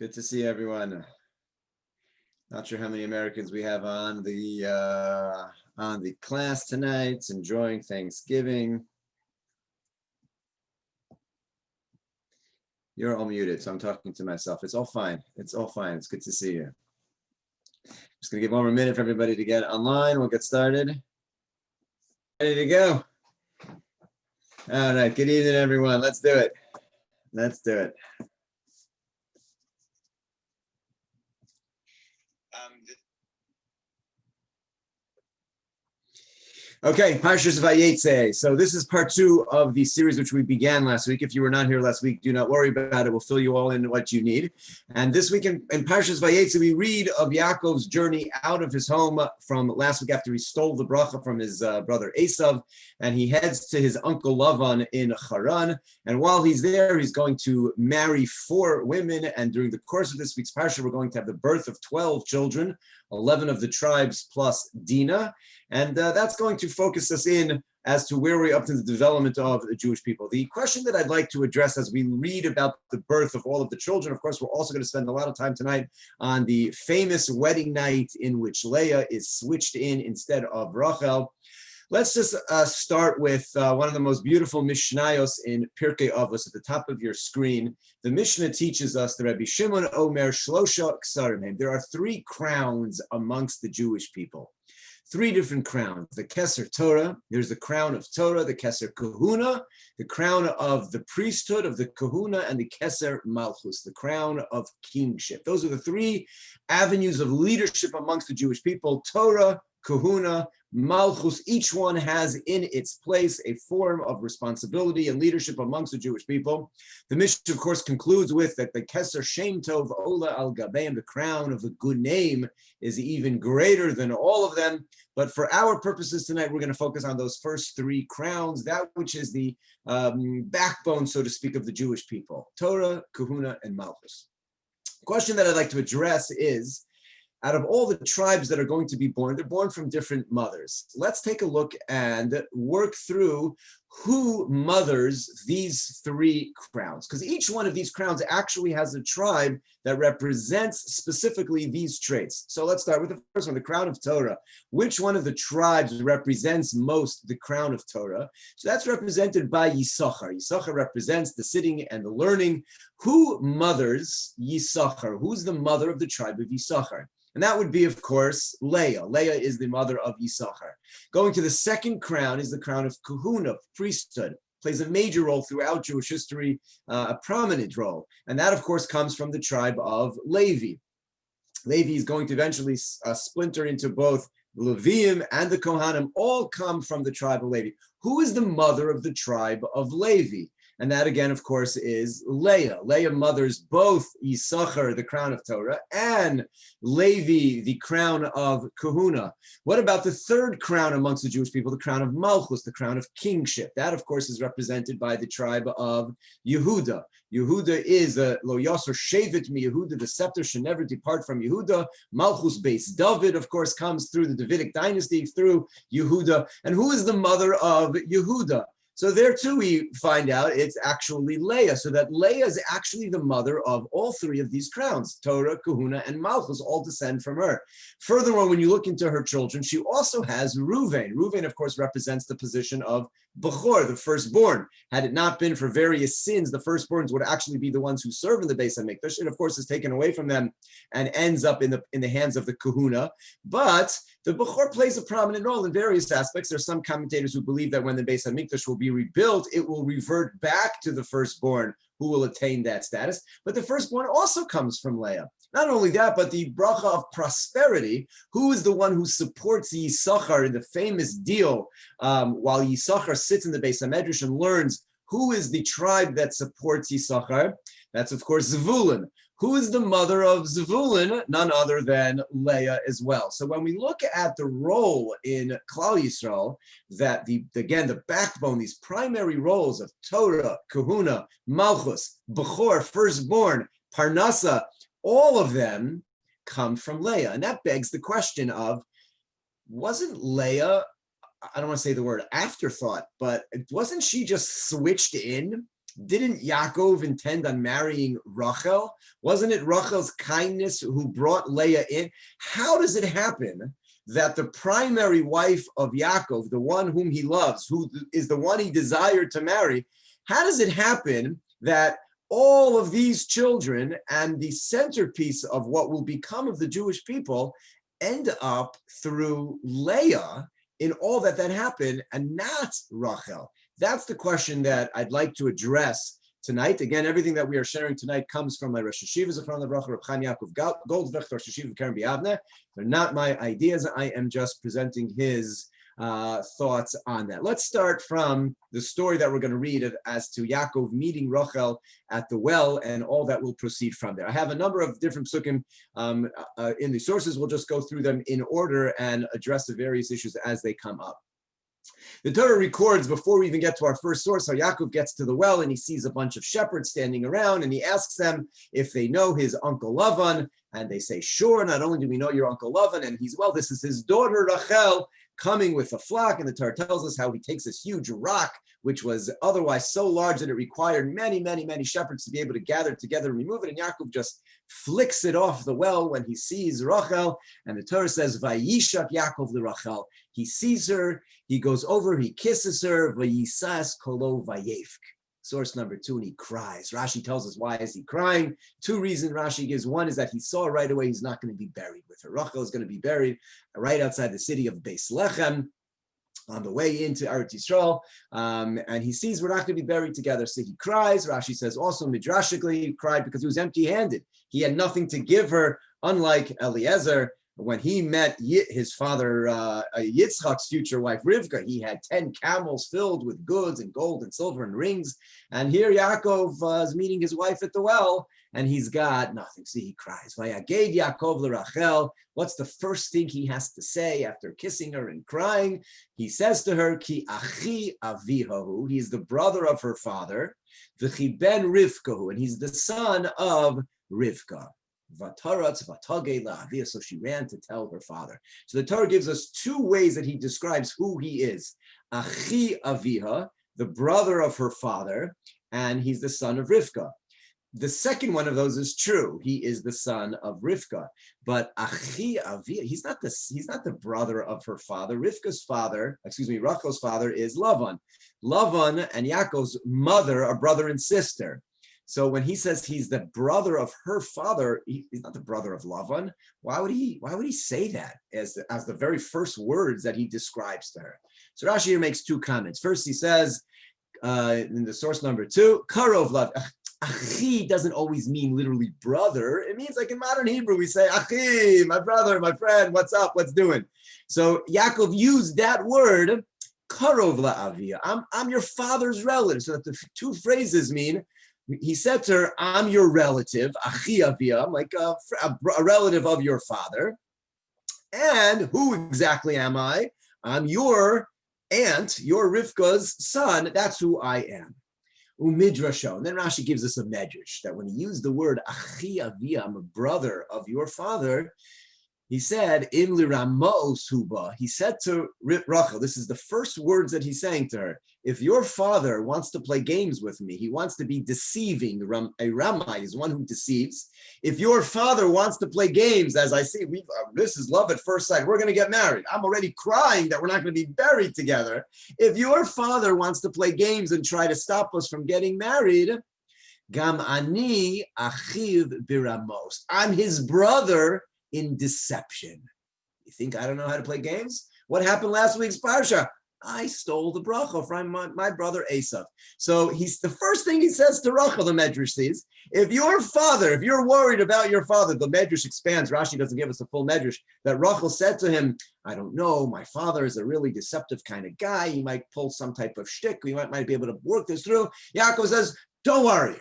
Good to see everyone. Not sure how many Americans we have on the class tonight, enjoying Thanksgiving. You're all muted, so I'm talking to myself. It's all fine. It's all fine. It's good to see you. Just gonna give one more minute for everybody to get online. We'll get started. Ready to go? All right. Good evening, everyone. Let's do it. Let's do it. Okay, Parsha's Vayeitzei. So this is part 2 of the series which we began last week. If you were not here last week, do not worry about it. We'll fill you all in what you need. And this week in Parsha's Vayeitzei, we read of Yaakov's journey out of his home from last week after he stole the bracha from his brother Esav, and he heads to his uncle Lavan in Haran. And while he's there, he's going to marry 4 women. And during the course of this week's Parsha, we're going to have the birth of 12 children, 11 of the tribes plus Dinah. And that's going to focus us in as to where we're up to the development of the Jewish people. The question that I'd like to address as we read about the birth of all of the children, of course, we're also going to spend a lot of time tonight on the famous wedding night in which Leia is switched in instead of Rachel. Let's just start with one of the most beautiful Mishnayos in Pirkei Avos at the top of your screen. The Mishnah teaches us, the Rabbi Shimon Omer Shlosha Ksarim. There are 3 crowns amongst the Jewish people. 3 different crowns. The Keser Torah, there's the crown of Torah, the Keser Kahuna, the crown of the priesthood of the Kahuna, and the Keser Malchus, the crown of kingship. Those are the 3 avenues of leadership amongst the Jewish people: Torah, Kahuna, Malchus. Each one has in its place a form of responsibility and leadership amongst the Jewish people. The Mishnah, of course, concludes with that the Keser Shem Tov Ola Al Gabeim, the crown of a good name, is even greater than all of them. But for our purposes tonight, we're going to focus on those first 3 crowns, that which is the backbone, so to speak, of the Jewish people: Torah, Kahuna, and Malchus. The question that I'd like to address is, out of all the tribes that are going to be born, they're born from different mothers. Let's take a look and work through who mothers these 3 crowns, because each one of these crowns actually has a tribe that represents specifically these traits. So let's start with the first one, the crown of Torah. Which one of the tribes represents most the crown of Torah? So that's represented by Yisachar. Yisachar represents the sitting and the learning. Who mothers Yisachar? Who's the mother of the tribe of Yisachar? And that would be, of course, Leia. Leia is the mother of Yisachar. Going to the second crown is the crown of Kahuna, priesthood. Plays a major role throughout Jewish history, a prominent role. And that, of course, comes from the tribe of Levi. Levi is going to eventually splinter into both Leviim and the Kohanim, all come from the tribe of Levi. Who is the mother of the tribe of Levi? And that, again, of course, is Leia. Leia mothers both Yisachar, the crown of Torah, and Levi, the crown of Kahuna. What about the third crown amongst the Jewish people, the crown of Malchus, the crown of kingship? That, of course, is represented by the tribe of Yehuda. Yehuda is a Lo Yasser Shevet Mi Yehuda. The scepter should never depart from Yehuda. Malchus base David, of course, comes through the Davidic dynasty, through Yehuda. And who is the mother of Yehuda? So there too we find out it's actually Leia, so that Leia is actually the mother of all 3 of these crowns: Torah, Kahuna, and Malchus, all descend from her. Furthermore, when you look into her children, she also has Reuven. Reuven, of course, represents the position of Bechor, the firstborn. Had it not been for various sins, the firstborns would actually be the ones who serve in the Beis HaMikdash. It, of course, is taken away from them and ends up in the hands of the Kahuna. But the Bechor plays a prominent role in various aspects. There are some commentators who believe that when the Beis HaMikdash will be rebuilt, it will revert back to the firstborn who will attain that status. But the firstborn also comes from Leia. Not only that, but the bracha of prosperity, who is the one who supports Yisachar in the famous deal, while Yisachar sits in the Beis HaMedrash and learns who is the tribe that supports Yisachar? That's, of course, Zvulun. Who is the mother of Zvulun? None other than Leia as well. So when we look at the role in Klal Yisrael, that the backbone, these primary roles of Torah, Kahuna, Malchus, Bechor, firstborn, Parnasa, all of them come from Leia. And that begs the question of, wasn't Leia, I don't want to say the word afterthought, but wasn't she just switched in didn't Yaakov intend on marrying Rachel? Wasn't it Rachel's kindness who brought Leia in? How does it happen that the primary wife of Yaakov, the one whom he loves, who is the one he desired to marry, how does it happen that all of these children and the centerpiece of what will become of the Jewish people end up through Leia in all that happened and not Rachel? That's the question that I'd like to address tonight. Again, everything that we are sharing tonight comes from my Rosh Yeshiva, Crown of Torah, Chaim Yaakov Goldvicht, Rosh Yeshiva, Kerem. They're not my ideas. I am just presenting his thoughts on that. Let's start from the story that we're going to read as to Yaakov meeting Rachel at the well and all that will proceed from there. I have a number of different psukim in the sources. We'll just go through them in order and address the various issues as they come up. The Torah records, before we even get to our first source, how Yaakov gets to the well and he sees a bunch of shepherds standing around and he asks them if they know his uncle Lavan, and they say, sure, not only do we know your uncle Lavan, and he's, well, this is his daughter Rachel coming with a flock, and the Torah tells us how he takes this huge rock, which was otherwise so large that it required many, many, many shepherds to be able to gather together and remove it, and Yaakov just flicks it off the well when he sees Rachel, and the Torah says, Vayishak Yaakov LeRachel. He sees her, he goes over, he kisses her, Vayisas kolo vayefk. Source number 2, and he cries. Rashi tells us, why is he crying? 2 reasons Rashi gives. One is that he saw right away he's not going to be buried with her. Rachel is going to be buried right outside the city of Beis Lechem on the way into Eretz Yisrael, and he sees we're not going to be buried together, so he cries. Rashi says also, midrashically, he cried because he was empty-handed. He had nothing to give her, unlike Eliezer. When he met his father, Yitzchak's future wife, Rivka, he had 10 camels filled with goods and gold and silver and rings. And here Yaakov is meeting his wife at the well, and he's got nothing. See, he cries. Vayaged Yaakov LeRachel. What's the first thing he has to say after kissing her and crying? He says to her, Ki achi avihahu. He's the brother of her father. V'chi ben Rivkahu. And he's the son of Rivka. So she ran to tell her father. So the Torah gives us 2 ways that he describes who he is. Achi aviha, the brother of her father, and he's the son of Rivka. The second one of those is true. He is the son of Rivka. But Achi aviha, he's not the brother of her father. Rachel's father is Lavan. Lavan and Yaakov's mother are brother and sister. So when he says he's the brother of her father, he's not the brother of Lavan. Why would he say that as the very first words that he describes to her? So Rashi here makes 2 comments. First, he says in the source number 2, Karov Lav. Achi doesn't always mean literally brother. It means, like in modern Hebrew, we say Achi, my brother, my friend, what's up, what's doing? So Yaakov used that word, Karov La'avia. I'm your father's relative. So that the 2 phrases mean, he said to her, I'm your relative, Achi Avia, I'm like a relative of your father. And who exactly am I? I'm your aunt, your Rivka's son. That's who I am. Umidrasho. And then Rashi gives us a medrash that when he used the word Achi Avia, I'm a brother of your father, he said, Im liramos huba. He said to Rachel, this is the first words that he's saying to her. If your father wants to play games with me, he wants to be deceiving. A Ramai is one who deceives. If your father wants to play games, as I see, this is love at first sight. We're going to get married. I'm already crying that we're not going to be buried together. If your father wants to play games and try to stop us from getting married, Gam ani achiv biramos. I'm his brother in deception. You think I don't know how to play games? What happened last week's Parsha? I stole the bracha from my brother Esav. So the first thing he says to Rachel, the Medrash says, if you're worried about your father, the Medrash expands. Rashi doesn't give us a full Medrash, that Rachel said to him, I don't know, my father is a really deceptive kind of guy. He might pull some type of shtick. We might be able to work this through. Yaakov says, don't worry.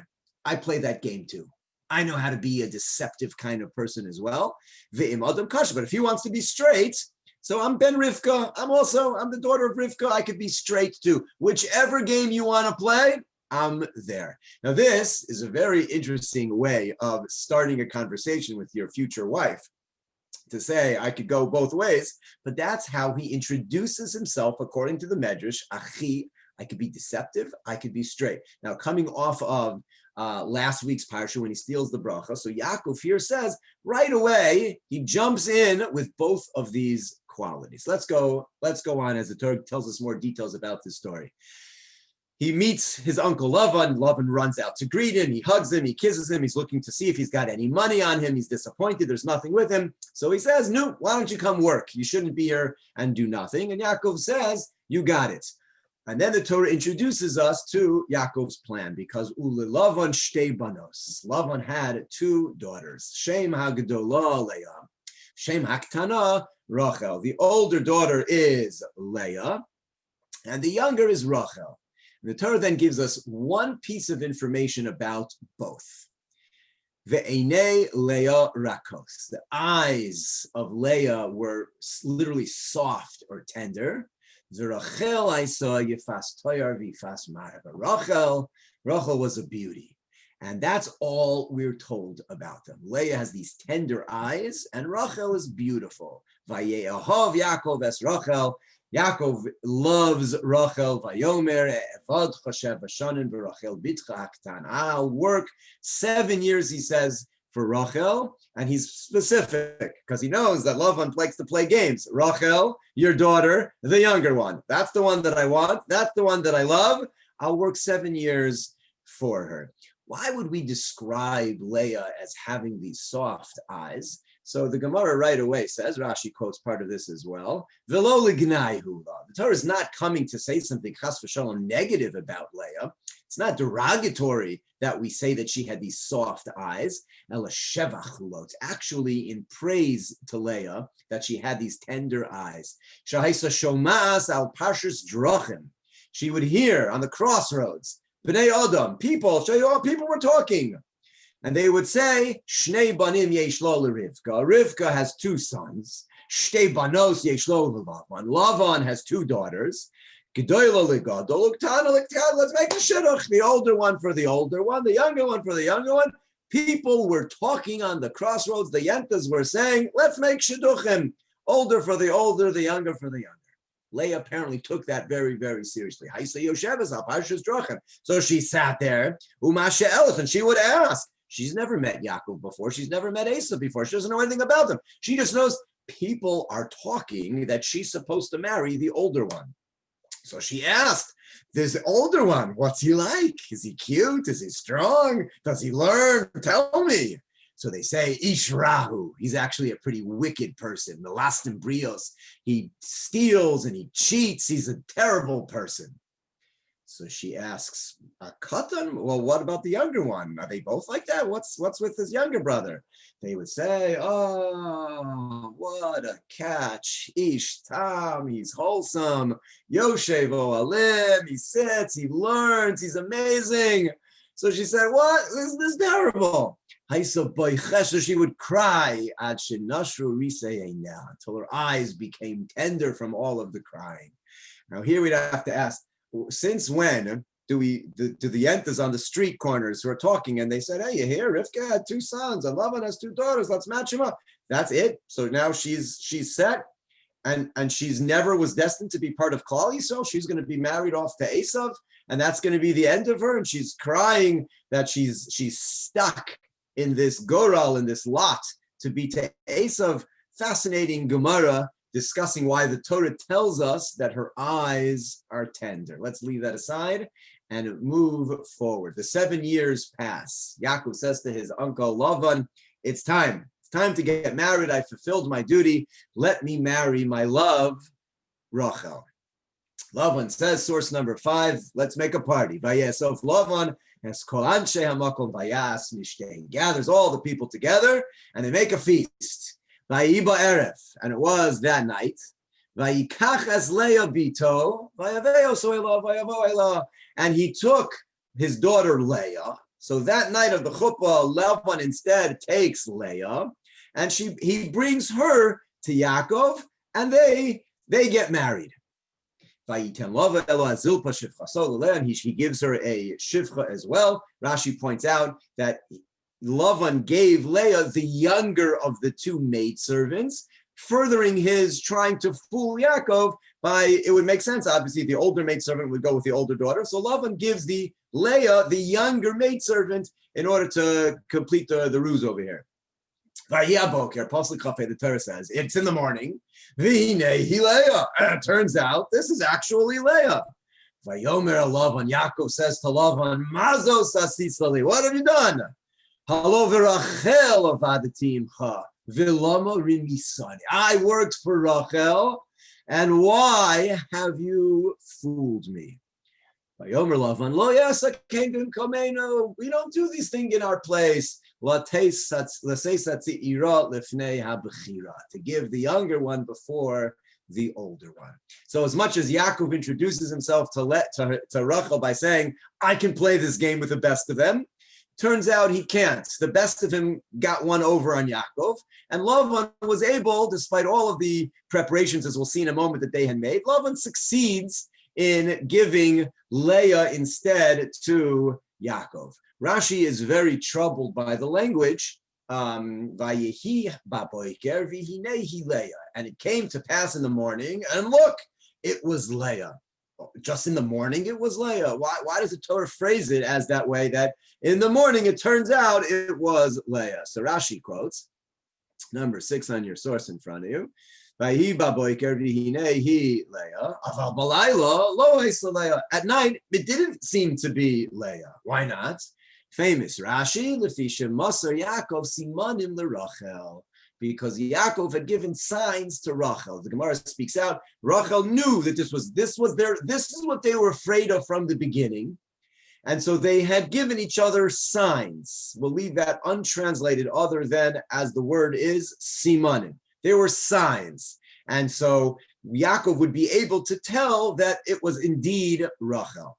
I play that game too. I know how to be a deceptive kind of person as well. Ve'im adam kasha. But if he wants to be straight, so I'm Ben Rivka. I'm the daughter of Rivka. I could be straight too. Whichever game you want to play, I'm there. Now, this is a very interesting way of starting a conversation with your future wife. To say I could go both ways, but that's how he introduces himself according to the Medrash, Achi I could be deceptive, I could be straight. Now, coming off of last week's Parsha when he steals the bracha, so Yaakov here says, right away, he jumps in with both of these qualities. Let's go on as the Torah tells us more details about this story. He meets his uncle Lavan. Lavan runs out to greet him. He hugs him. He kisses him. He's looking to see if he's got any money on him. He's disappointed. There's nothing with him. So he says, no, why don't you come work? You shouldn't be here and do nothing. And Yaakov says, you got it. And then the Torah introduces us to Yaakov's plan because Lavan shtei banos. Lavan had two daughters. Shem hagdola Leia. Shem haktana Rachel. The older daughter is Leia, and the younger is Rachel. The Torah then gives us one piece of information about both. Ve'enei Leia rakos. The eyes of Leia were literally soft or tender. Rachel was a beauty. And that's all we're told about them. Leia has these tender eyes, and Rachel is beautiful. Vayeahov Yaakov es Rachel. Yaakov loves Rachel. Vayomer evad choshev v'shanin v'Rachel bitcha haktan. I'll work 7 years, he says, for Rachel, and he's specific because he knows that Lavan likes to play games. Rachel, your daughter, the younger one. That's the one that I want. That's the one that I love. I'll work 7 years for her. Why would we describe Leia as having these soft eyes? So the Gemara right away says, Rashi quotes part of this as well, V'lo l'gnai hu la. The Torah is not coming to say something chas v'shalom negative about Leia. It's not derogatory that we say that she had these soft eyes. Ela shevach hu lo. It's actually in praise to Leia that she had these tender eyes. Shahaisa shomas al parshas drachim. She would hear on the crossroads, B'nei Adam, people were talking. And they would say, Shnei banim yesh lo l'Rivka. Rivka has two sons. Shtei banos yesh lo l'Lavan. Lavan has two daughters. Gedoyla l'gadol, uktana l'ktana. Let's make a shidduch. The older one for the older one, the younger one for the younger one. People were talking on the crossroads. The yentas were saying, let's make shidduchim. Older for the older, the younger for the younger. Leia apparently took that very, very seriously. So she sat there, and she would ask. She's never met Yaakov before. She's never met Asa before. She doesn't know anything about them. She just knows people are talking that she's supposed to marry the older one. So she asked, this older one, what's he like? Is he cute? Is he strong? Does he learn? Tell me. So they say, Ish Rahu. He's actually a pretty wicked person. The Lastim Brios. He steals and he cheats. He's a terrible person. So she asks, Katan, well, what about the younger one? Are they both like that? What's with his younger brother? They would say, oh, what a catch. Ish Tam, he's wholesome. Yoshevo Alim, he sits, he learns, he's amazing. So she said, what? This is terrible. So she would cry until her eyes became tender from all of the crying. Now here we'd have to ask, since when do the yentas on the street corners who are talking and they said, hey, you hear? Rivka had two sons and Lavan has two daughters. Let's match them up. That's it. So now she's set, and she's never was destined to be part of Klal Yisrael. She's going to be married off to Esav, and that's going to be the end of her. And she's crying that she's stuck in this goral, in this lot to be to Esav. Fascinating Gemara discussing why the Torah tells us that her eyes are tender. Let's leave that aside and move forward. The 7 years pass. Yaakov says to his uncle Lavan, it's time. It's time to get married. I fulfilled my duty. Let me marry my love, Rachel. Lavan says, source number 5, let's make a party. Vayesof Lavan as kol anshe hamakom vayas mishtei. Gathers all the people together and they make a feast. Vayiba Erev, and it was that night. Vayikach es Leia bito, vayaveo soela, vayavo ela, and he took his daughter Leia. So that night of the chuppah, Lavan instead takes Leia, and he brings her to Yaakov, and they get married. Vayitem lova elo azilpa shivcha. So and he gives her a shivcha as well. Rashi points out that Lavan gave Leia the younger of the two maidservants furthering his trying to fool Yaakov by, it would make sense, obviously, the older maidservant would go with the older daughter. So Lavan gives the Leia, the younger maidservant, in order to complete the ruse over here. The Torah says, it's in the morning. It turns out this is actually Leia. Vayomer Lavan, Yaakov says to Lavan, Mazo sasisali, what have you done? Halo v'Rachel avadati imcha, v'lama rimisani. I worked for Rachel, and why have you fooled me? Vayomer Lavan, lo yasakein b'mkamenu. We don't do these things in our place. To give the younger one before the older one. So as much as Yaakov introduces himself to Rachel by saying, I can play this game with the best of them, turns out he can't. The best of him got one over on Yaakov, and Lavan was able, despite all of the preparations, as we'll see in a moment, that they had made, Lavan succeeds in giving Leia instead to Yaakov. Rashi is very troubled by the language, Vayehi baboiker v'hinehi Leia. And it came to pass in the morning, and look, it was Leia. Just in the morning, it was Leia. Why does the Torah phrase it as that way, that in the morning, it turns out it was Leia? So Rashi quotes, number 6 on your source in front of you, Vayehi baboiker v'hinehi Leia, aval balayla lo heisa Leia. At night, it didn't seem to be Leia. Why not? Famous Rashi, Lefisha Masar Yaakov Simanim LeRachel, because Yaakov had given signs to Rachel. The Gemara speaks out. Rachel knew that this is what they were afraid of from the beginning, and so they had given each other signs. We'll leave that untranslated, other than as the word is simanim. There were signs, and so Yaakov would be able to tell that it was indeed Rachel.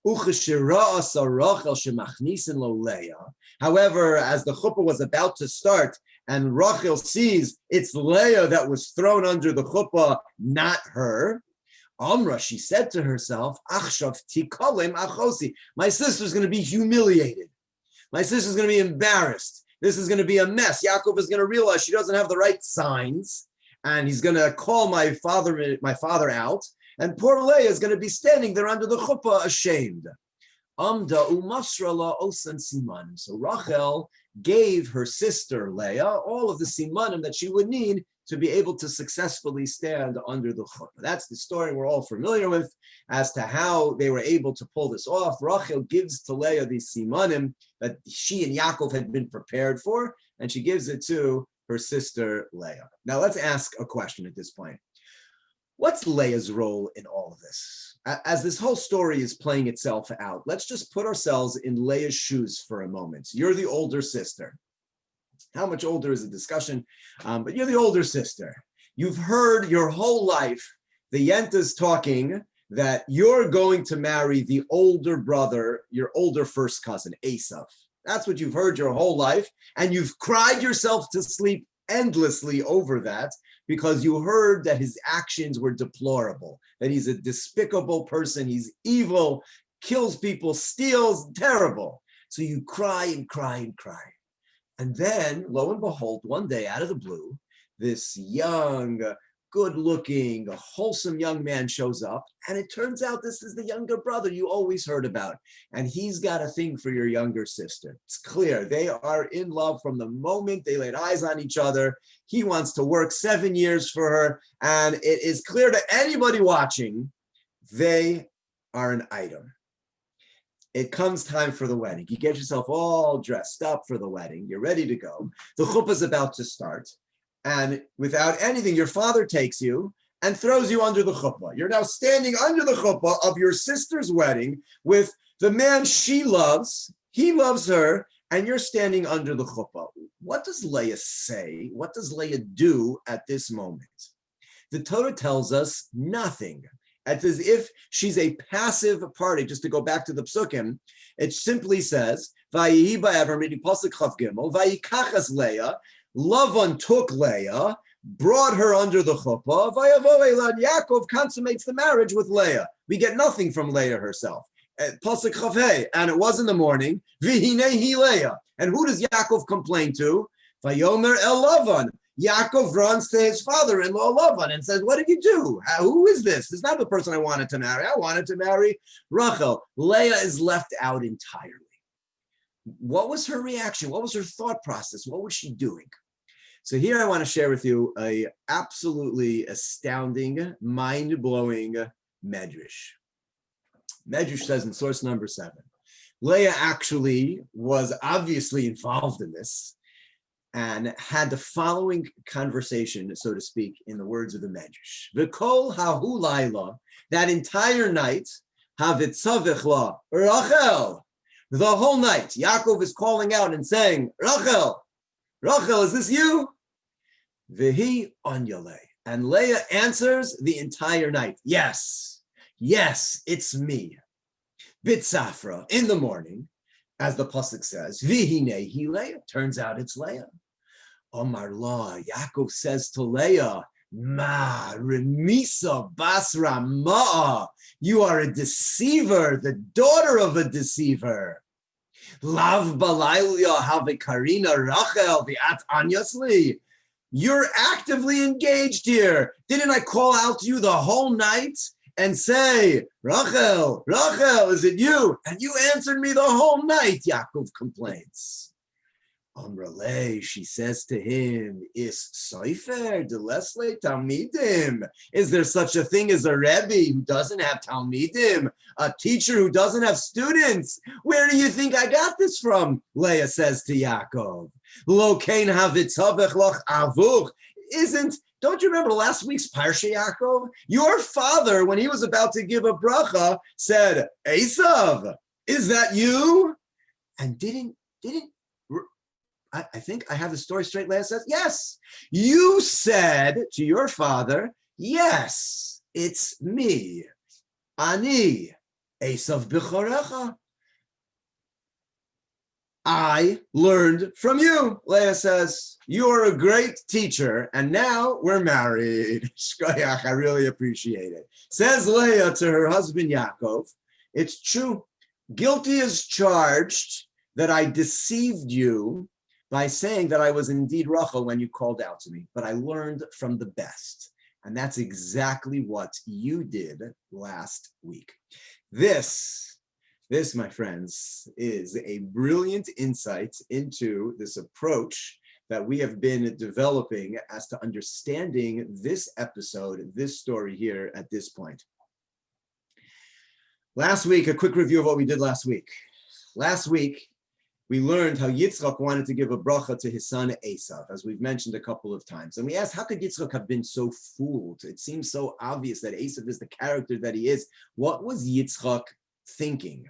However, as the chuppah was about to start and Rachel sees it's Leia that was thrown under the chuppah, not her, Amra, she said to herself, Achshav tikolim achosi. My sister's going to be humiliated. My sister's going to be embarrassed. This is going to be a mess. Yaakov is going to realize she doesn't have the right signs, and he's going to call my father out. And poor Leia is going to be standing there under the chuppah, ashamed. Amda umasrala osan simanim. So Rachel gave her sister Leia all of the simanim that she would need to be able to successfully stand under the chuppah. That's the story we're all familiar with as to how they were able to pull this off. Rachel gives to Leia these simanim that she and Yaakov had been prepared for, and she gives it to her sister Leia. Now let's ask a question at this point. What's Leia's role in all of this? As this whole story is playing itself out, let's just put ourselves in Leia's shoes for a moment. You're the older sister. How much older is a discussion? But you're the older sister. You've heard your whole life the Yentas talking that you're going to marry the older brother, your older first cousin, Esav. That's what you've heard your whole life. And you've cried yourself to sleep endlessly over that, because you heard that his actions were deplorable, that he's a despicable person, he's evil, kills people, steals, terrible. So you cry and cry and cry. And then, lo and behold, one day out of the blue, this young, good-looking, wholesome young man shows up, and it turns out this is the younger brother you always heard about, and he's got a thing for your younger sister. It's clear they are in love from the moment they laid eyes on each other. He wants to work 7 years for her, and it is clear to anybody watching, they are an item. It comes time for the wedding. You get yourself all dressed up for the wedding. You're ready to go. The chuppah is about to start. And without anything, your father takes you and throws you under the chuppah. You're now standing under the chuppah of your sister's wedding with the man she loves. He loves her, and you're standing under the chuppah. What does Leia say? What does Leia do at this moment? The Torah tells us nothing. It's as if she's a passive party. Just to go back to the psukim, it simply says, "Vayihi ba'ever midi pasuk chav gimel, vayikachas Leia." Lavan took Leia, brought her under the chuppah. Vayavo Eilan, Yaakov consummates the marriage with Leia. We get nothing from Leia herself. Pasuk Chavei, and it was in the morning. Vihinehi Leia, and who does Yaakov complain to? Vayomer el Lavan. Yaakov runs to his father-in-law Lavan and says, what did you do? Who is this? This is not the person I wanted to marry. I wanted to marry Rachel. Leia is left out entirely. What was her reaction? What was her thought process? What was she doing? So here I want to share with you a absolutely astounding, mind-blowing medrash. Medrash says in source number 7, Leia actually was obviously involved in this and had the following conversation, so to speak, in the words of the Medrash. V'kol hahu laila, that entire night, havitzavich la, Rachel, the whole night, Yaakov is calling out and saying, Rachel, Rachel, is this you? V'hi onyale. And Leia answers the entire night, yes, yes, it's me. Bitsafra, in the morning, as the pasuk says, V'hinei hi Leia, turns out it's Leia. Omar la, Yaakov says to Leia, Ma, remisa basra ma'a, you are a deceiver, the daughter of a deceiver. Lav balaylia have karina Rachel v'at anyasli. You're actively engaged here. Didn't I call out to you the whole night and say, Rachel, Rachel, is it you? And you answered me the whole night, Yaakov complains. Amrale, she says to him, Is Soifer de Leslie Talmidim? Is there such a thing as a Rebbe who doesn't have Talmidim? A teacher who doesn't have students? Where do you think I got this from? Leia says to Yaakov. Lo kein havitzavech loch avuch. Don't you remember last week's Parsha, Yaakov? Your father, when he was about to give a bracha, said, Esav, is that you? And I think I have the story straight. Leia says, yes, you said to your father, yes, it's me. Ani, Esav b'chorecha. I learned from you. Leia says, you're a great teacher, and now we're married. Shkoyach, I really appreciate it. Says Leia to her husband Yaakov, it's true. Guilty as charged that I deceived you by saying that I was indeed Rachel when you called out to me, but I learned from the best. And that's exactly what you did last week. This, my friends, is a brilliant insight into this approach that we have been developing as to understanding this episode, this story here at this point. Last week, a quick review of what we did last week. Last week, we learned how Yitzchak wanted to give a bracha to his son Esav, as we've mentioned a couple of times. And we asked, how could Yitzchak have been so fooled? It seems so obvious that Esav is the character that he is. What was Yitzchak thinking?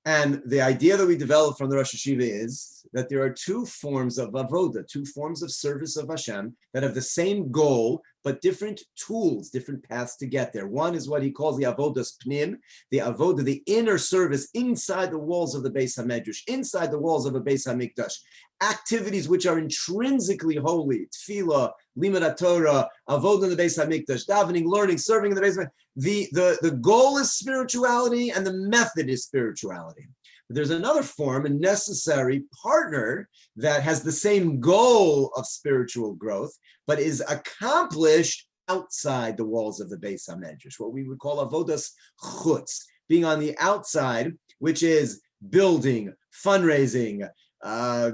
And the idea that we developed from the Rosh Yeshiva is that there are two forms of avoda, two forms of service of Hashem that have the same goal, but different tools, different paths to get there. One is what he calls the avodas pnim, the avoda, the inner service inside the walls of the Beis HaMedrash, inside the walls of a Beis HaMikdash. Activities which are intrinsically holy, tefillah, limud Torah, avoda in the Beis HaMikdash, davening, learning, serving in the Beis HaMikdash. The goal is spirituality and the method is spirituality. But there's another form, a necessary partner that has the same goal of spiritual growth, but is accomplished outside the walls of the Beis HaMedrash, what we would call avodas chutz, being on the outside, which is building, fundraising,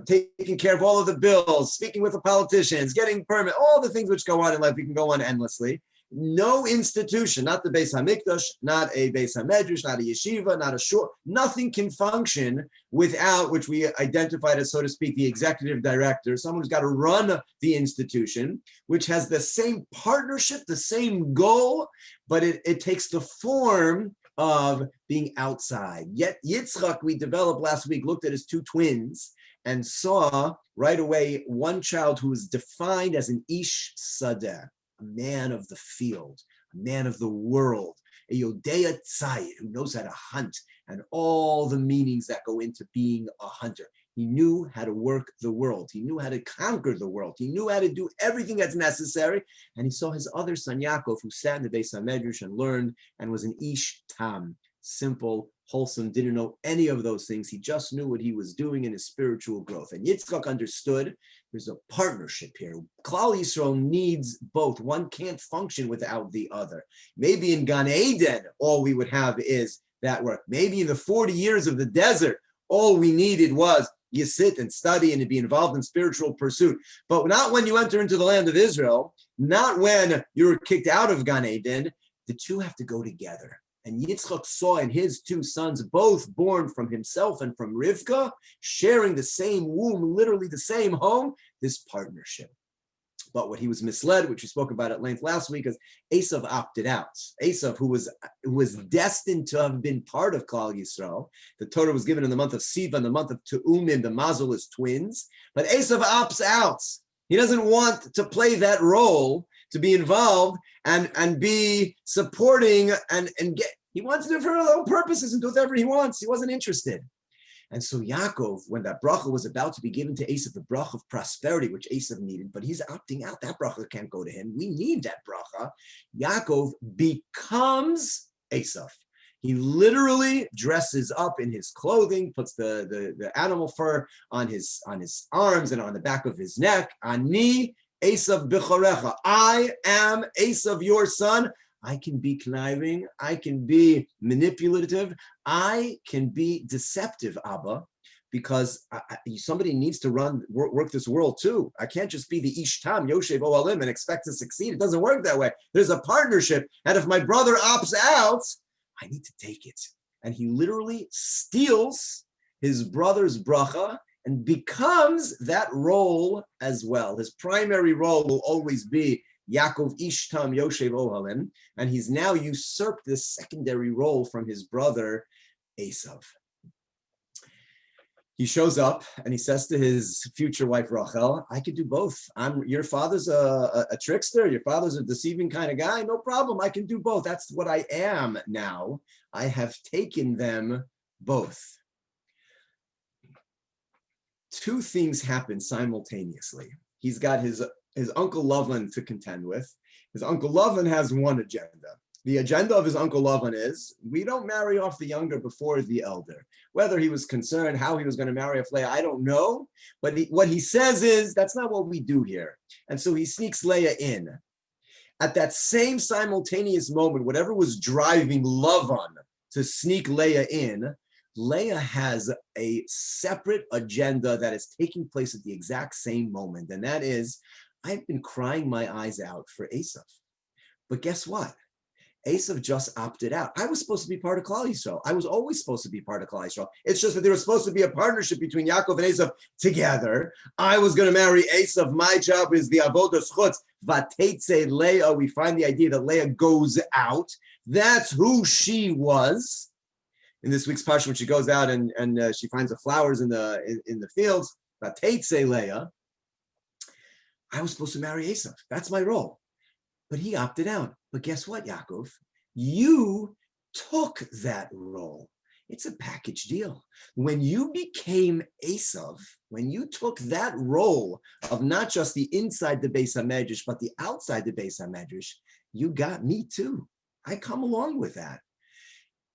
taking care of all of the bills, speaking with the politicians, getting permit, all the things which go on in life. We can go on endlessly. No institution, not the Beis HaMikdash, not a Beis HaMedrash, not a yeshiva, not a shul, nothing can function without, which we identified as, so to speak, the executive director, someone who's got to run the institution, which has the same partnership, the same goal, but it takes the form of being outside. Yet Yitzchak, we developed last week, looked at his two twins and saw right away one child who is defined as an ish sadeh, a man of the field, a man of the world, a Yodea Tzayid who knows how to hunt and all the meanings that go into being a hunter. He knew how to work the world. He knew how to conquer the world. He knew how to do everything that's necessary. And he saw his other son Yaakov, who sat in the Beis HaMedrash and learned and was an Ish Tam, simple, wholesome, didn't know any of those things. He just knew what he was doing in his spiritual growth. And Yitzchak understood there's a partnership here. Klal Yisrael needs both. One can't function without the other. Maybe in Gan Eden, all we would have is that work. Maybe in the 40 years of the desert, all we needed was you sit and study and to be involved in spiritual pursuit. But not when you enter into the land of Israel, not when you're kicked out of Gan Eden. The two have to go together. And Yitzchak saw in his two sons, both born from himself and from Rivka, sharing the same womb, literally the same home, this partnership. But what he was misled, which we spoke about at length last week, is Esav opted out. Esav, who was destined to have been part of Klal Yisrael. The Torah was given in the month of Sivan, the month of Tu'umim, the Mazel is twins. But Esav opts out. He doesn't want to play that role, to be involved and be supporting and get. He wants to do it for his own purposes and do whatever he wants. He wasn't interested. And so Yaakov, when that bracha was about to be given to Esav, the bracha of prosperity, which Esav needed, but he's opting out. That bracha can't go to him. We need that bracha. Yaakov becomes Esav. He literally dresses up in his clothing, puts the animal fur on his arms and on the back of his neck. Ani Esav bichorecha. I am Esav, your son. I can be conniving. I can be manipulative. I can be deceptive, Abba, because somebody needs to work this world too. I can't just be the Ishtam, Yoshev Oalim, and expect to succeed. It doesn't work that way. There's a partnership. And if my brother opts out, I need to take it. And he literally steals his brother's bracha and becomes that role as well. His primary role will always be Yaakov Ishtam Yoshev Ohalim, and he's now usurped this secondary role from his brother Esav. He shows up and he says to his future wife Rachel, I could do both. Your father's a trickster, your father's a deceiving kind of guy, no problem, I can do both. That's what I am now. I have taken them both. Two things happen simultaneously. He's got his Uncle Lavan to contend with. His Uncle Lavan has one agenda. The agenda of his Uncle Lavan is, we don't marry off the younger before the elder. Whether he was concerned how he was going to marry off Leia, I don't know. But what he says is, that's not what we do here. And so he sneaks Leia in. At that same simultaneous moment, whatever was driving Lavan to sneak Leia in, Leia has a separate agenda that is taking place at the exact same moment. And that is, I've been crying my eyes out for Esav. But guess what? Esav just opted out. I was supposed to be part of Klal Yisrael. I was always supposed to be part of Klal Yisrael. It's just that there was supposed to be a partnership between Yaakov and Esav together. I was going to marry Esav. My job is the avodah chutz. Vayeitzei Leia. We find the idea that Leia goes out. That's who she was. In this week's Parsha, when she goes out and she finds the flowers in the fields, Vayeitzei Leia. I was supposed to marry Esav. That's my role. But he opted out. But guess what, Yaakov? You took that role. It's a package deal. When you became Esav, when you took that role of not just the inside the Beis HaMedrash, but the outside the Beis HaMedrash, you got me too. I come along with that.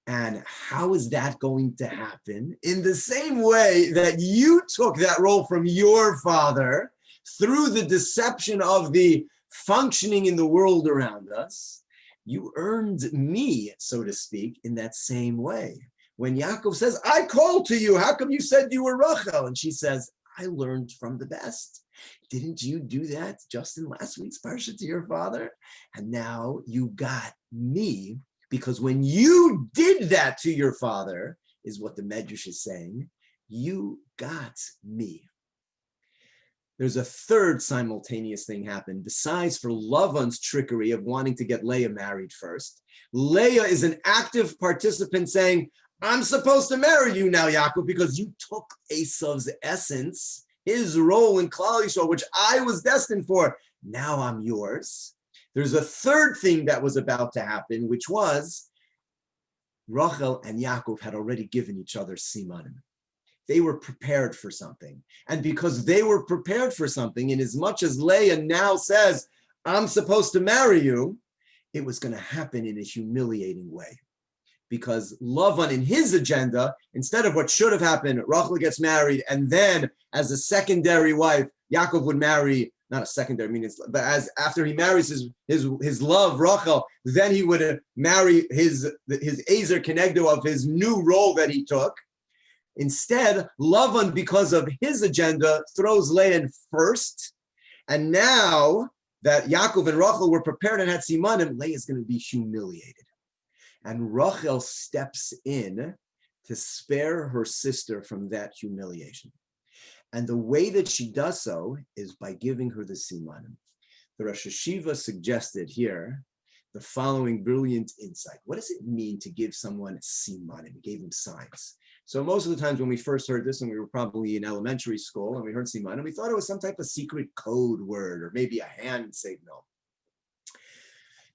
And how is that going to happen? In the same way that you took that role from your father through the deception of the functioning in the world around us, you earned me, so to speak, in that same way. When Yaakov says, I called to you, how come you said you were Rachel? And she says, I learned from the best. Didn't you do that just in last week's Parsha to your father? And now you got me, because when you did that to your father, is what the Medrash is saying, you got me. There's a third simultaneous thing happen, besides for Lavan's trickery of wanting to get Leia married first. Leia is an active participant saying, I'm supposed to marry you now, Yaakov, because you took Esav's essence, his role in Klal Yisrael, which I was destined for. Now I'm yours. There's a third thing that was about to happen, which was Rachel and Yaakov had already given each other simanim. They were prepared for something. And because they were prepared for something, in as much as Leia now says, I'm supposed to marry you, it was going to happen in a humiliating way. because Lavan in his agenda, instead of what should have happened, Rachel gets married, and then as a secondary wife, Yaakov would marry, not a secondary, but as after he marries his love, Rachel, then he would marry his Ezer Kenegdo of his new role that he took. Instead, Lavan, because of his agenda, throws Leia in first. And now that Yaakov and Rachel were prepared and had simanim, Leia is going to be humiliated. And Rachel steps in to spare her sister from that humiliation. And the way that she does so is by giving her the simanim. The Rosh Yeshiva suggested here the following brilliant insight. What does it mean to give someone simanim? Gave him signs. So most of the times when we first heard this, and we were probably in elementary school, and we heard simanim, we thought it was some type of secret code word or maybe a hand signal.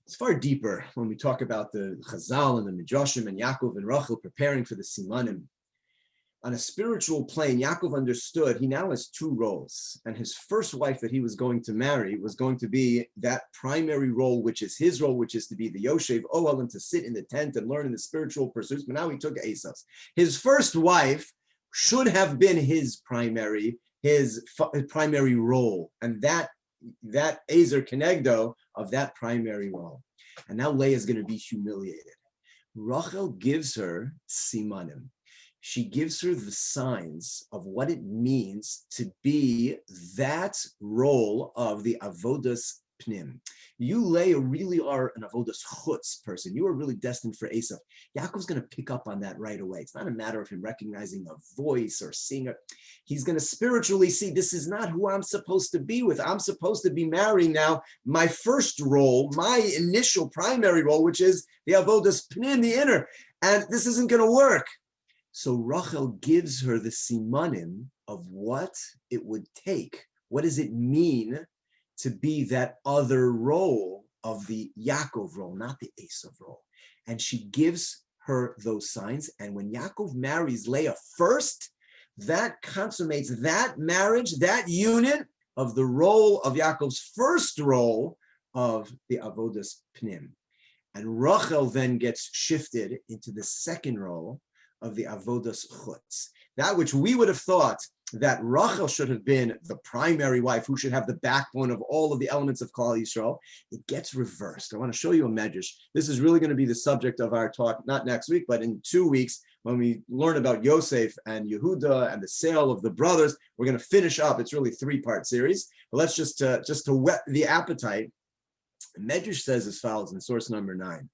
It's far deeper when we talk about the Chazal and the Midrashim and Yaakov and Rachel preparing for the simanim. On a spiritual plane, Yaakov understood he now has two roles, and his first wife that he was going to marry was going to be that primary role, which is his role, which is to be the Yoshev Ohel and to sit in the tent and learn in the spiritual pursuits. But now he took Esav's. His first wife should have been his primary role, and that Ezer Kenegdo of that primary role. And now Leia is going to be humiliated. Rachel gives her simanim. She gives her the signs of what it means to be that role of the avodas pnim. You, Leia, really are an avodas chutz person. You are really destined for Esav. Yaakov's going to pick up on that right away. It's not a matter of him recognizing a voice or seeing it. He's going to spiritually see, this is not who I'm supposed to be with. I'm supposed to be marrying now my first role, my initial primary role, which is the avodas pnim, the inner. And this isn't going to work. So Rachel gives her the simanim of what it would take. What does it mean to be that other role of the Yaakov role, not the Esav role? And she gives her those signs. And when Yaakov marries Leia first, that consummates that marriage, that union of the role of Yaakov's first role of the avodas pnim. And Rachel then gets shifted into the second role of the avodas chutz. That which we would have thought that Rachel should have been the primary wife, who should have the backbone of all of the elements of Klal Yisrael, it gets reversed. I want to show you a medrash. This is really going to be the subject of our talk, not next week, but in 2 weeks, when we learn about Yosef and Yehuda and the sale of the brothers. We're going to finish up. It's really a 3-part series. But let's just to whet the appetite. The medrash says as follows in source number 9.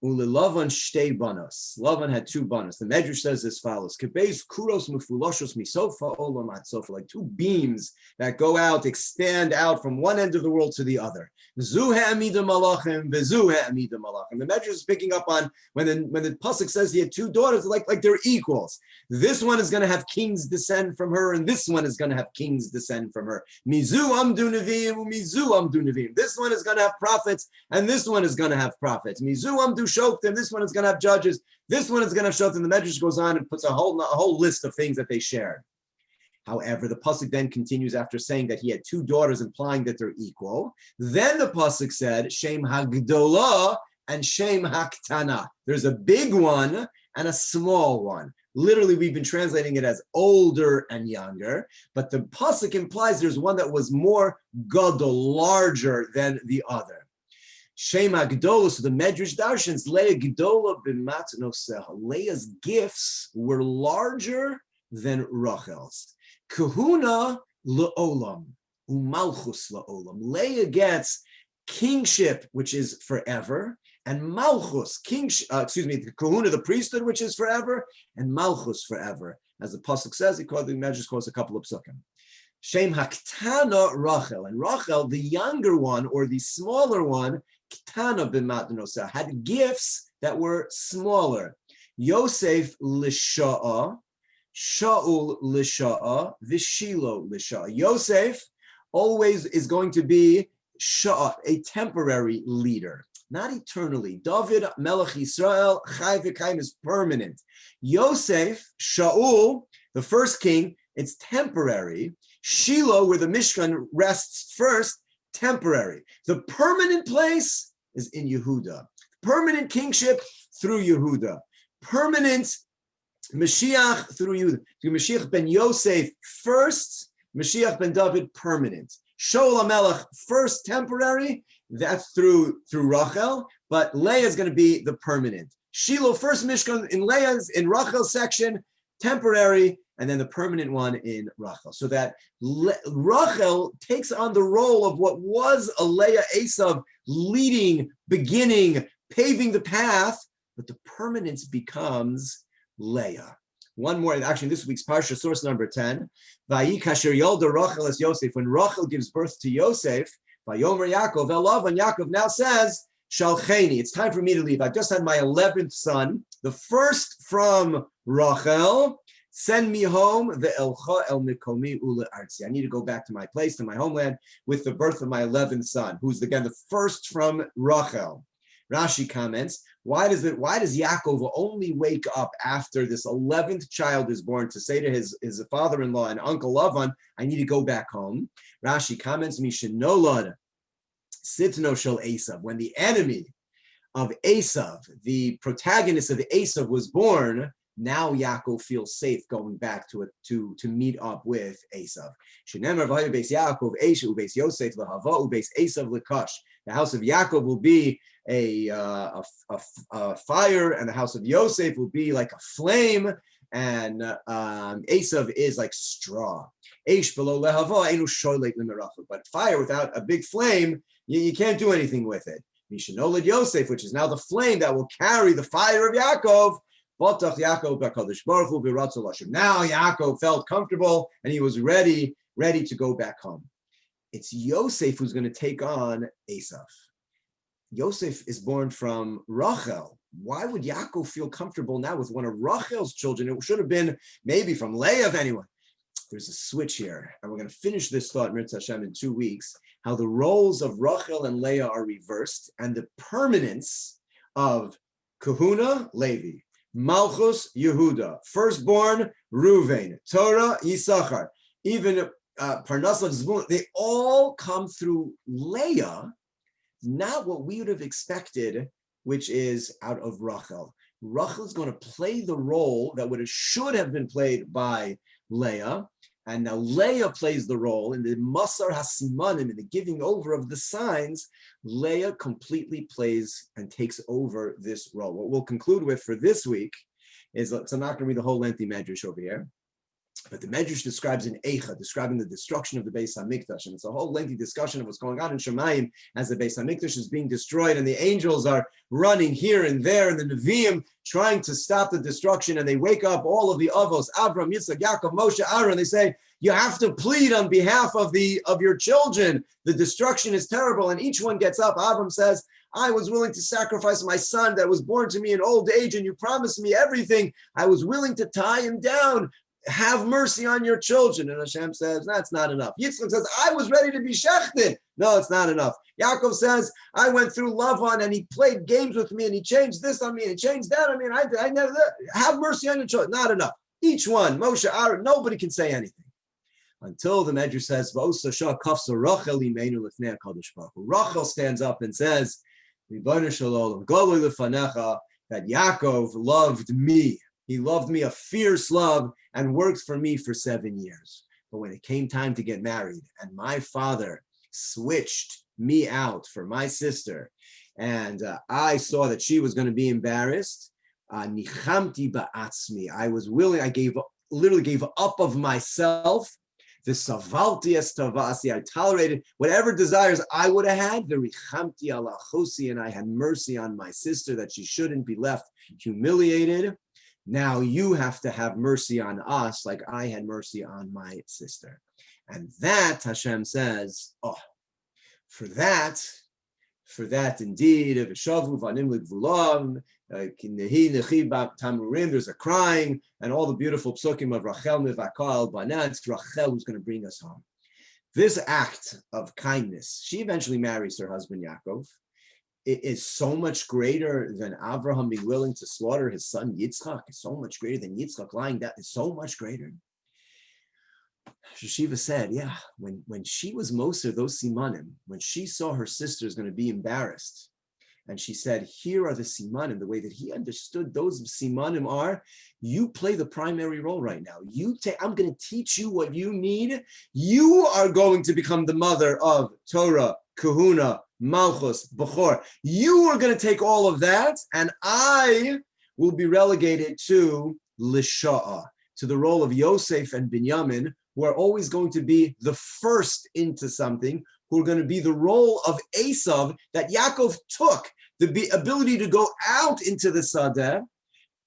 Lavan shtei banos. Lavan had 2 banos. The Medrash says as follows: Kebeis kuros mufuloshos misofa olam at sofa, like 2 beams that go out, extend out from one end of the world to the other. Zu ha'amida malachim, vezu ha'amida malachim. The Medrash is picking up on when the pasuk says he had 2 daughters, like they're equals. This one is going to have kings descend from her, and this one is going to have kings descend from her. Mizu amdu neviim, mizu amdu neviim. This one is going to have prophets, and this one is going to have prophets. Mizu amdu shoftim. This one is going to have judges. This one is going to have shoftim. The Medrash goes on and puts a whole list of things that they shared. However, the pasuk then continues after saying that he had 2 daughters, implying that they're equal. Then the pasuk said, Shem hagdola and Shem haktana. There's a big one and a small one. Literally, we've been translating it as older and younger, but the pasuk implies there's one that was more gadol, larger than the other. Shema Gdola, so the Medrash darshans, Leia Gdola b'matnoseh. Leia's gifts were larger than Rachel's. Kahuna le'olam, umalchus le'olam. Leia gets kingship, which is forever, and malchus, the kahuna, the priesthood, which is forever, and malchus forever. As the pasuk says, the Medrash quotes a couple of psukim. Shem haktana Rachel, and Rachel, the younger one or the smaller one, Ktana b'matnoseh, had gifts that were smaller. Yosef l'sha'a, Shaul l'sha'a, Vishilo l'sha'a. Yosef always is going to be sha'a, a temporary leader, not eternally. David Melech Yisrael, Chai v'Chaim, is permanent. Yosef, Shaul, the first king, it's temporary. Shiloh, where the Mishkan rests first, temporary. The permanent place is in Yehuda. Permanent kingship through Yehuda. Permanent Mashiach through Yehuda. Through Mashiach ben Yosef first, Mashiach ben David permanent. Shaul HaMelech first temporary, that's through Rachel, but Leia is going to be the permanent. Shiloh first Mishkan in Leia's, in Rachel's section, temporary, and then the permanent one in Rachel. So that Rachel takes on the role of what was a Leia Esav, leading, beginning, paving the path, but the permanence becomes Leia. One more, actually, this week's Parsha, source number 10. Vayi kasher yolda Rachel es Yosef. When Rachel gives birth to Yosef, Vayomer Yaakov elav, and Yaakov now says, Shalcheni, it's time for me to leave. I've just had my 11th son, the first from Rachel. Send me home, the elcha el mikomi ule artzi. I need to go back to my place, to my homeland, with the birth of my 11th son, who's again the first from Rachel. Rashi comments, why does Yaakov only wake up after this 11th child is born to say to his father-in-law and uncle Lavan, I need to go back home? Rashi comments, Mishinolod Sitno Shel Esav. When the enemy of Esav, the protagonist of Esav, was born, now Yaakov feels safe going back to meet up with Esav. Shenemar v'hayu beis Yaakov Eish ubeis Yosef lahava ubeis Esav lekash. The house of Yaakov will be a fire, and the house of Yosef will be like a flame, and Esav is like straw. Eish below lehava einu shoylek l'meracha. But fire without a big flame, you can't do anything with it. Mishanolad Yosef, which is now the flame that will carry the fire of Yaakov. Now Yaakov felt comfortable and he was ready to go back home. It's Yosef who's going to take on Esav. Yosef is born from Rachel. Why would Yaakov feel comfortable now with one of Rachel's children? It should have been maybe from Leia, if anyone. There's a switch here, and we're going to finish this thought, Mirz Hashem, in 2 weeks, how the roles of Rachel and Leia are reversed, and the permanence of Kahuna, Levi, Malchus, Yehuda, firstborn, Ruvain, Torah, Yisachar, even Parnasav, Zvulun, they all come through Leia, not what we would have expected, which is out of Rachel. Rachel is going to play the role that should have been played by Leia, and now Leia plays the role in the Masar HaSimanim, in the giving over of the signs. Leia completely plays and takes over this role. What we'll conclude with for this week is, so I'm not going to read the whole lengthy medrash over here, but the medrash describes an Eicha, describing the destruction of the Beis HaMikdash, and it's a whole lengthy discussion of what's going on in Shemayim as the Beis HaMikdash is being destroyed, and the angels are running here and there, and the Nevi'im trying to stop the destruction, and they wake up all of the Avos, Abraham, Yitzchak, Yaakov, Moshe, Aaron. They say, you have to plead on behalf of your children. The destruction is terrible, and each one gets up. Abraham says, I was willing to sacrifice my son that was born to me in old age, and you promised me everything. I was willing to tie him down. Have mercy on your children. And Hashem says, that's not enough. Yitzchak says, I was ready to be shechted. No, it's not enough. Yaakov says, I went through Lavan and he played games with me and he changed this on me and he changed that on me. And I never, have mercy on your children. Not enough. Each one, Moshe, Aaron, nobody can say anything. Until the Medrash says, Rachel stands up and says, that Yaakov loved me. He loved me a fierce love and worked for me for 7 years. But when it came time to get married and my father switched me out for my sister, and I saw that she was going to be embarrassed, nichamti ba'atzmi. I was willing, I literally gave up of myself. The savalti estavasi, I tolerated whatever desires I would have had. The richamti alachosi, and I had mercy on my sister that she shouldn't be left humiliated. Now you have to have mercy on us like I had mercy on my sister. And that, Hashem says, for that indeed, there's a crying, and all the beautiful psukim of Rachel Mivakal Bana, it's Rachel who's going to bring us home. This act of kindness, she eventually marries her husband Yaakov. It is so much greater than Abraham being willing to slaughter his son Yitzchak. It's so much greater than Yitzchak lying down. It's so much greater. Yeshiva said, yeah, when she was Moser, those simanim, when she saw her sister is going to be embarrassed, And she said, here are the simanim. The way that he understood those simanim are, you play the primary role right now. I'm going to teach you what you need. You are going to become the mother of Torah, Kahuna, Malchus, Bechor. You are going to take all of that, and I will be relegated to Lisha'a, to the role of Yosef and Binyamin, who are always going to be the first into something, who are going to be the role of Esav that Yaakov took, the ability to go out into the Sadeh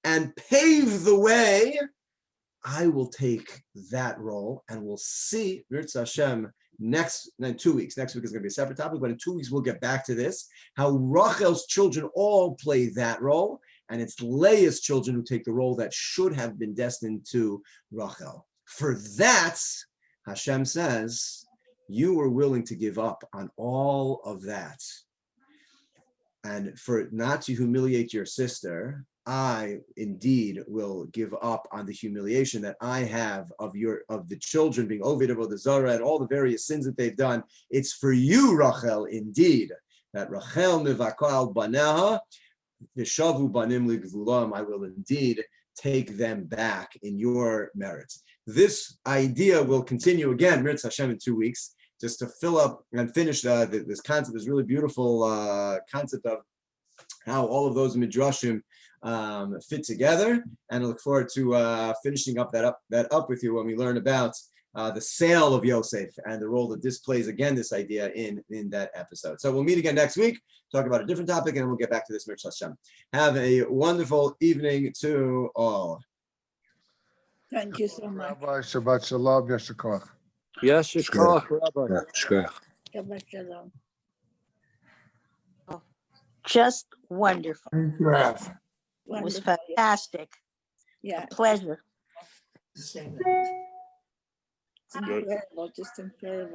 and pave the way. I will take that role, and we'll see, Mirza Hashem, next 2 weeks. Next week is going to be a separate topic, but in 2 weeks we'll get back to this, how Rachel's children all play that role, and it's Leia's children who take the role that should have been destined to Rachel. For that, Hashem says, you were willing to give up on all of that. And for not to humiliate your sister, I indeed will give up on the humiliation that I have of the children being Ovid of the Zara and all the various sins that they've done. It's for you, Rachel, indeed, that Rachel mivakal baneha v'shavu banim ligvulam. I will indeed take them back in your merits. This idea will continue again, Mirza Hashem, in 2 weeks, just to fill up and finish this concept, this really beautiful concept of how all of those midrashim fit together. And I look forward to finishing up that up with you when we learn about the sale of Yosef and the role that this plays, again, this idea in that episode. So we'll meet again next week, talk about a different topic, and we'll get back to this, Mirza Hashem. Have a wonderful evening to all. Thank you so much. Rabbi, Shabbat Shalom, Yesher Koach. Yesher Koach, Rabbi. Shabbat Shalom. Just wonderful. Thank you, Rav. It was fantastic. Yeah. A pleasure. It's incredible, just incredible.